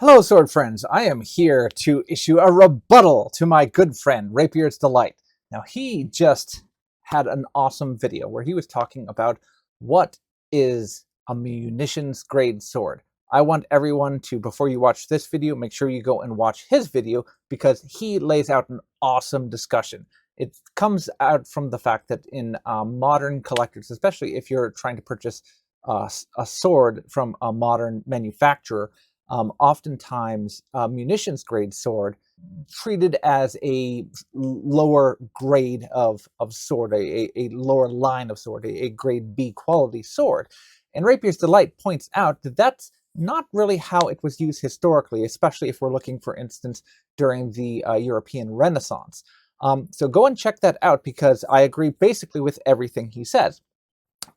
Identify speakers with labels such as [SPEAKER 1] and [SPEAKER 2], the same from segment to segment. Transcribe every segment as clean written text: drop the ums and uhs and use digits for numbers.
[SPEAKER 1] Hello, sword friends. I am here to issue a rebuttal to my good friend, Rapier's Delight. Now, he just had an awesome video where he was talking about what is a munitions grade sword. I want everyone to, before you watch this video, make sure you go and watch his video because he lays out an awesome discussion. It comes out from the fact that in modern collectors, especially if you're trying to purchase a sword from a modern manufacturer, oftentimes munitions grade sword treated as a lower grade of sword, a lower line of sword, a grade B quality sword. And Rapier's Delight points out that that's not really how it was used historically, especially if we're looking, for instance, during the European Renaissance. So go and check that out because I agree basically with everything he says.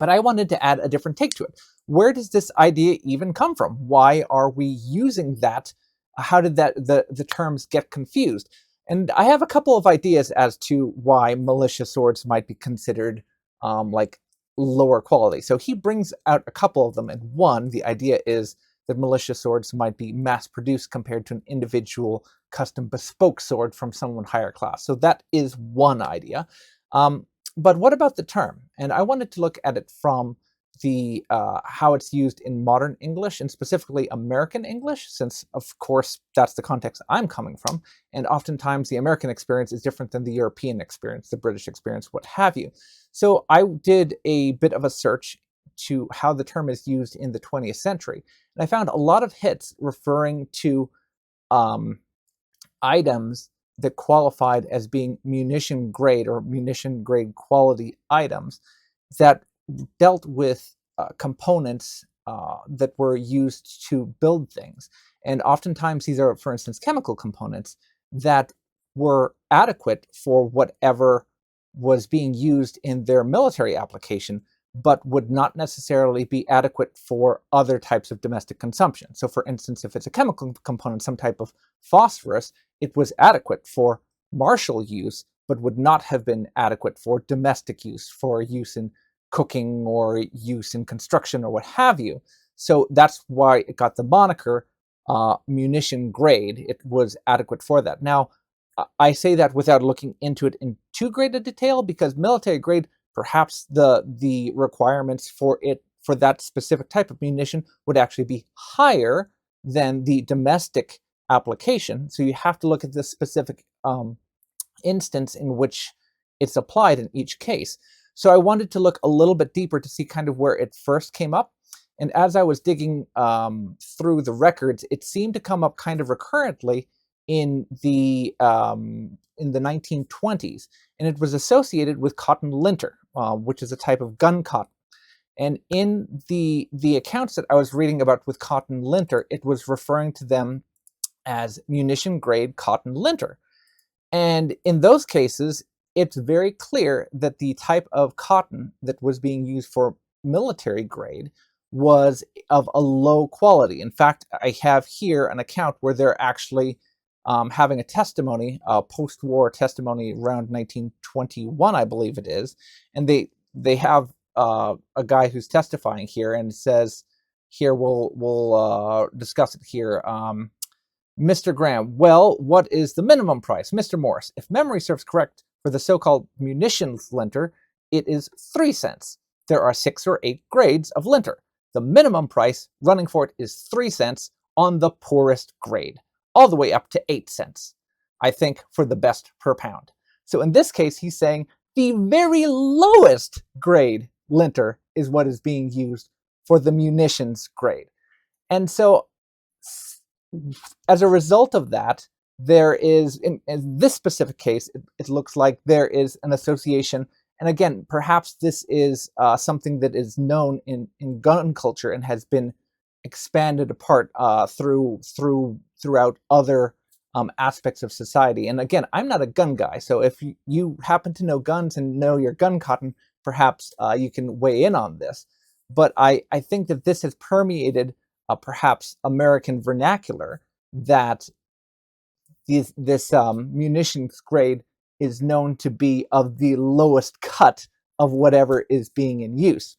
[SPEAKER 1] But I wanted to add a different take to it. Where does this idea even come from? Why are we using that? How did the terms get confused? And I have a couple of ideas as to why militia swords might be considered like lower quality. So he brings out a couple of them, and one, the idea is that militia swords might be mass-produced compared to an individual custom bespoke sword from someone higher class. So that is one idea. But what about the term? And I wanted to look at it from the how it's used in modern English and specifically American English, since of course that's the context I'm coming from. And oftentimes the American experience is different than the European experience, the British experience, what have you. So I did a bit of a search to how the term is used in the 20th century. And I found a lot of hits referring to items that qualified as being munition grade or munition grade quality items that dealt with components that were used to build things. And oftentimes these are, for instance, chemical components that were adequate for whatever was being used in their military application, but would not necessarily be adequate for other types of domestic consumption. So for instance, if it's a chemical component, some type of phosphorus, it was adequate for martial use, but would not have been adequate for domestic use, for use in cooking or use in construction or what have you. So that's why it got the moniker munition grade. It was adequate for that. Now, I say that without looking into it in too great a detail because military grade, perhaps the requirements for that specific type of munition would actually be higher than the domestic application. So you have to look at the specific instance in which it's applied in each case. So I wanted to look a little bit deeper to see kind of where it first came up. And as I was digging through the records, it seemed to come up kind of recurrently in the 1920s, and it was associated with cotton linter, which is a type of gun cotton. And in the accounts that I was reading about with cotton linter, it was referring to them as munition grade cotton linter. And in those cases, it's very clear that the type of cotton that was being used for military grade was of a low quality. In fact, I have here an account where they're actually having a testimony, a post-war testimony around 1921, I believe it is, and they have a guy who's testifying here and says, here we'll discuss it here. Mr. Graham, well, what is the minimum price? Mr. Morris, if memory serves correct, for the so-called munitions linter, it is 3 cents. There are 6 or 8 grades of linter. The minimum price running for it is 3 cents on the poorest grade, all the way up to 8 cents, I think, for the best per pound. So in this case, he's saying the very lowest grade linter is what is being used for the munitions grade. And so as a result of that, there is, in this specific case, it looks like there is an association. And again, perhaps this is something that is known in gun culture and has been expanded apart throughout other aspects of society. And again, I'm not a gun guy, so if you happen to know guns and know your gun cotton, perhaps you can weigh in on this. But I think that this has permeated perhaps American vernacular, that this munitions grade is known to be of the lowest cut of whatever is being in use.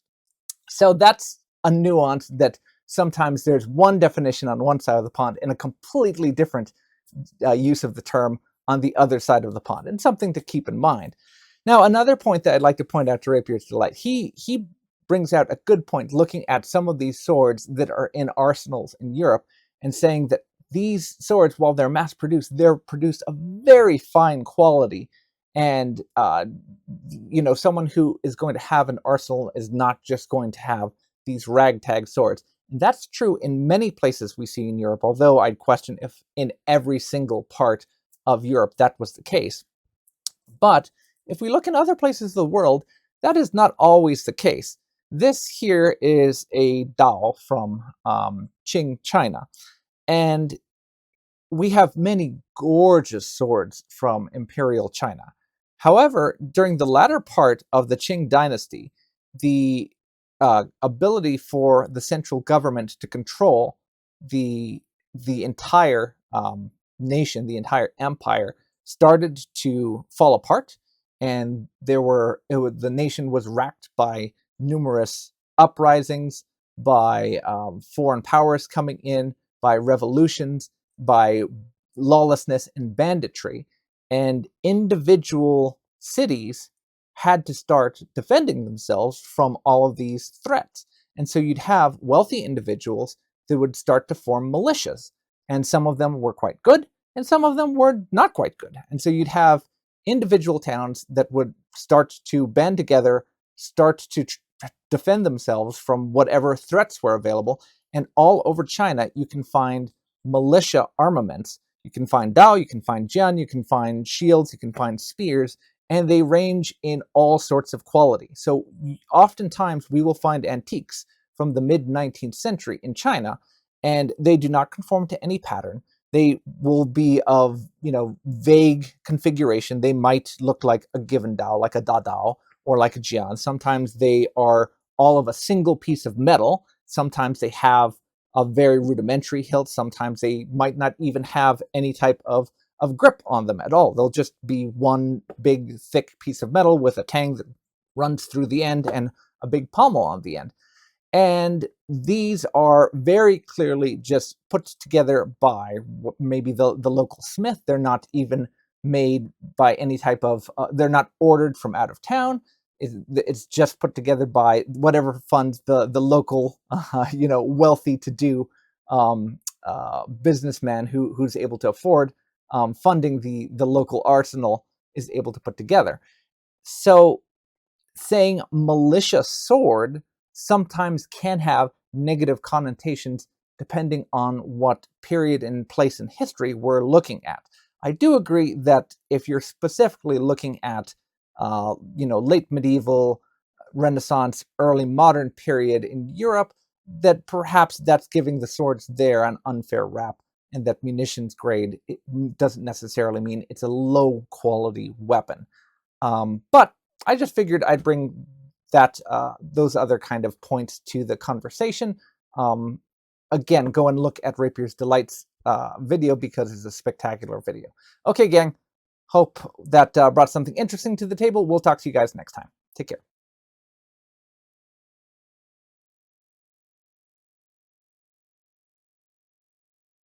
[SPEAKER 1] So that's a nuance that sometimes there's one definition on one side of the pond and a completely different use of the term on the other side of the pond, and something to keep in mind. Now, another point that I'd like to point out to Rapier's Delight, he brings out a good point looking at some of these swords that are in arsenals in Europe and saying that these swords, while they're mass-produced, they're produced of very fine quality. And, someone who is going to have an arsenal is not just going to have these ragtag swords. And that's true in many places we see in Europe, although I'd question if in every single part of Europe that was the case. But if we look in other places of the world, that is not always the case. This here is a Dao from Qing, China. And we have many gorgeous swords from Imperial China. However, during the latter part of the Qing dynasty, the ability for the central government to control the entire nation, the entire empire, started to fall apart, and the nation was racked by numerous uprisings, by foreign powers coming in, by revolutions, by lawlessness and banditry, and individual cities had to start defending themselves from all of these threats. And so you'd have wealthy individuals that would start to form militias, and some of them were quite good, and some of them were not quite good. And so you'd have individual towns that would start to band together, start to defend themselves from whatever threats were available. And all over China, you can find militia armaments. You can find Dao, you can find Jian, you can find shields, you can find spears, and they range in all sorts of quality. So oftentimes we will find antiques from the mid-19th century in China, and they do not conform to any pattern. They will be of, vague configuration. They might look like a given Dao, like a Da Dao, or like a Jian. Sometimes they are all of a single piece of metal. Sometimes they have a very rudimentary hilt. Sometimes they might not even have any type of grip on them at all. They'll just be one big, thick piece of metal with a tang that runs through the end and a big pommel on the end. And these are very clearly just put together by maybe the local smith. They're not even made by any type of, they're not ordered from out of town. It's just put together by whatever funds the local, wealthy to do businessman who's able to afford funding the local arsenal is able to put together. So saying militia sword sometimes can have negative connotations depending on what period and place in history we're looking at. I do agree that if you're specifically looking at late medieval, Renaissance, early modern period in Europe, that perhaps that's giving the swords there an unfair rap, and that munitions grade doesn't necessarily mean it's a low quality weapon. But I just figured I'd bring that those other kind of points to the conversation. Again, go and look at Rapier's Delight's video because it's a spectacular video. Okay, gang. Hope that brought something interesting to the table. We'll talk to you guys next time. Take care.